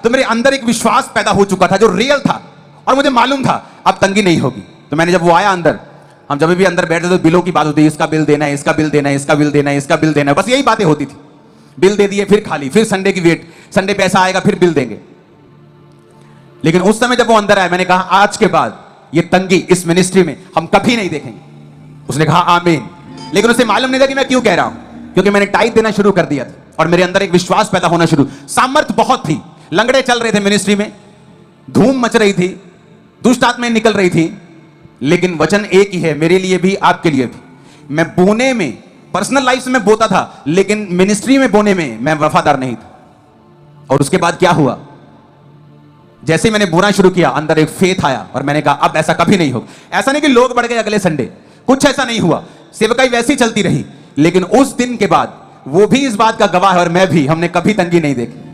तो मेरे अंदर एक विश्वास पैदा हो चुका था जो रियल था, और मुझे मालूम था अब तंगी नहीं होगी। तो मैंने जब वो आया अंदर, हम जब भी अंदर बैठते तो बिलों की बात होती है, इसका बिल देना है, इसका बिल देना है, इसका बिल देना है, इसका बिल देना है, बस यही बातें होती थी। बिल दे दिए, फिर खाली, फिर संडे की वेट, संडे पैसा आएगा फिर बिल देंगे। लेकिन उस समय जब वो अंदर आया, मैंने कहा आज के बाद ये तंगी इस मिनिस्ट्री में हम कभी नहीं देखेंगे। उसने कहा आमीन। लेकिन उसे मालूम नहीं था कि मैं क्यों कह रहा हूं, क्योंकि मैंने टाइप देना शुरू कर दिया था और मेरे अंदर एक विश्वास पैदा होना शुरू। सामर्थ्य बहुत थी, लंगड़े चल रहे थे मिनिस्ट्री में, धूम मच रही थी, दुष्ट आत्माएं निकल रही थी, लेकिन वचन एक ही है मेरे लिए भी आपके लिए भी। मैं बोने में, पर्सनल लाइफ से मैं बोता था, लेकिन मिनिस्ट्री में बोने में मैं वफादार नहीं था। और उसके बाद क्या हुआ, जैसे ही मैंने बोना शुरू किया, अंदर एक फेथ आया और मैंने कहा अब ऐसा कभी नहीं होगा। ऐसा नहीं कि लोग बढ़ गए अगले संडे, कुछ ऐसा नहीं हुआ, सेवकाई वैसी चलती रही। लेकिन उस दिन के बाद वो भी इस बात का गवाह है और मैं भी, हमने कभी तंगी नहीं देखी।